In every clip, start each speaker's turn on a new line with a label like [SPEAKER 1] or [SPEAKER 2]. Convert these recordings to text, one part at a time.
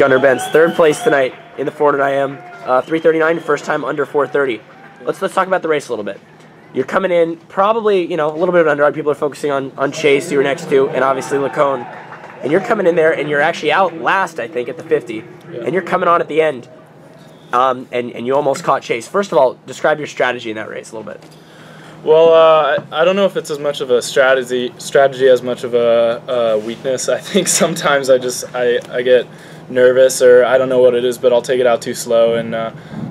[SPEAKER 1] Gunnar Bentz, third place tonight in the Ford IM, 3:39, first time under 4:30. Let's talk about the race a little bit. You're coming in probably, a little bit of an underdog. People are focusing on Chase, who you're next to, and obviously Lacone. And you're coming in there, and you're actually out last, I think, at the 50. Yeah. And you're coming on at the end, and you almost caught Chase. First of all, describe your strategy in that race a little bit.
[SPEAKER 2] Well, I don't know if it's as much of a strategy as much of a weakness. I think sometimes I get nervous, or I don't know what it is, but I'll take it out too slow and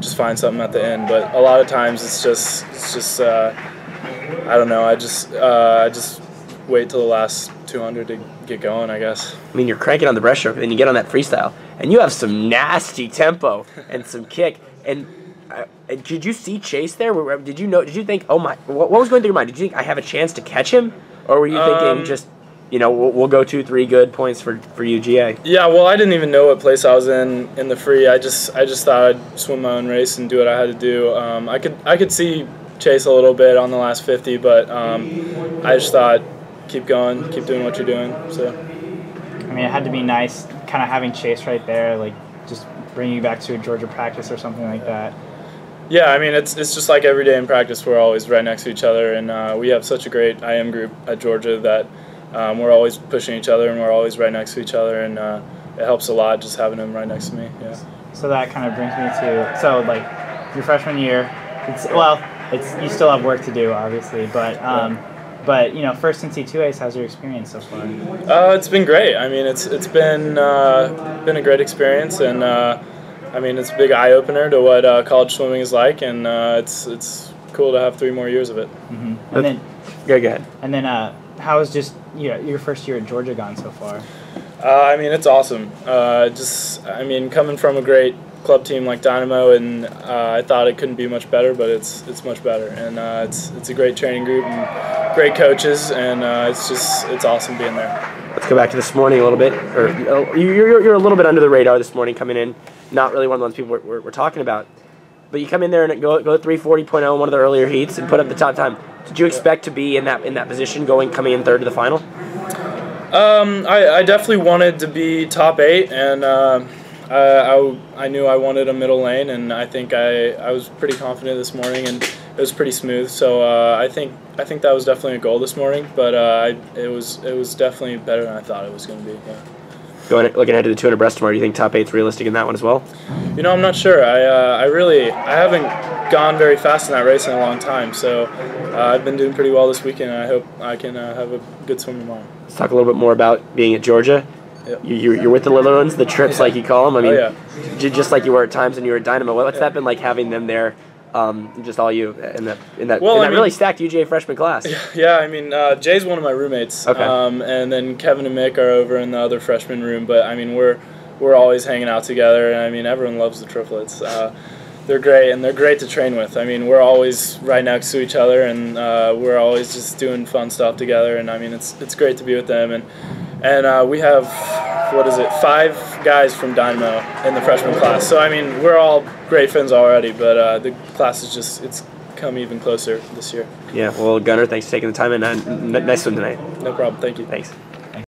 [SPEAKER 2] just find something at the end. But a lot of times it's just I don't know. I just wait till the last 200 to get going, I guess.
[SPEAKER 1] I mean, you're cranking on the breaststroke, and then you get on that freestyle, and you have some nasty tempo and some kick. And did you see Chase there? Did you think, oh my, what was going through your mind? Did you think I have a chance to catch him, or were you thinking just, we'll go 2-3 good points for UGA?
[SPEAKER 2] Yeah, well, I didn't even know what place I was in the free. I just thought I'd swim my own race and do what I had to do. I could see Chase a little bit on the last 50, but I just thought, keep going, keep doing what you're doing. So,
[SPEAKER 3] I mean, it had to be nice, kind of having Chase right there, like just bringing you back to a Georgia practice or something like that.
[SPEAKER 2] Yeah, I mean, it's just like every day in practice, we're always right next to each other, and we have such a great IM group at Georgia that we're always pushing each other, and we're always right next to each other, and it helps a lot just having them right next to me. Yeah.
[SPEAKER 3] So that kind of brings me to your freshman year. You still have work to do, obviously, but first NC2As, how's your experience so far?
[SPEAKER 2] It's been great. I mean, it's been a great experience, and I mean, it's a big eye opener to what college swimming is like, and it's cool to have 3 more years of it.
[SPEAKER 3] Mm-hmm. And then
[SPEAKER 1] go ahead.
[SPEAKER 3] And then how has just your first year at Georgia gone so far?
[SPEAKER 2] I mean, it's awesome. Coming from a great club team like Dynamo, and I thought it couldn't be much better, but it's much better, and it's a great training group and great coaches, and it's awesome being there.
[SPEAKER 1] Let's go back to this morning a little bit. You're a little bit under the radar this morning coming in. Not really one of the ones people we're talking about. But you come in there and go 3:40.0 in one of the earlier heats and put up the top time. Did you expect to be in that position coming in third to the final?
[SPEAKER 2] I definitely wanted to be top 8, and I knew I wanted a middle lane, and I think I was pretty confident this morning, and it was pretty smooth. So I think that was definitely a goal this morning, but it was definitely better than I thought it was going to be. Yeah.
[SPEAKER 1] Looking ahead to the 200 breast tomorrow, do you think top 8's realistic in that one as well?
[SPEAKER 2] I'm not sure. I haven't gone very fast in that race in a long time, so I've been doing pretty well this weekend, and I hope I can have a good swim tomorrow.
[SPEAKER 1] Let's talk a little bit more about being at Georgia. Yep. You're with the little ones, the trips, like you call them. I mean, just like you were at times when you were at Dynamo. What's that been like having them there? Just all you in that really stacked UGA freshman class.
[SPEAKER 2] Yeah, I mean, Jay's one of my roommates.
[SPEAKER 1] Okay.
[SPEAKER 2] And then Kevin and Mick are over in the other freshman room. But I mean, we're always hanging out together, and I mean, everyone loves the triplets. They're great, and they're great to train with. I mean, we're always right next to each other, and we're always just doing fun stuff together. And I mean, it's great to be with them. And we have 5 guys from Dynamo in the freshman class. So I mean, we're all great friends already, but the class is it's come even closer this year.
[SPEAKER 1] Yeah. Well, Gunnar, thanks for taking the time, and nice swim tonight.
[SPEAKER 2] No problem. Thank you.
[SPEAKER 1] Thanks.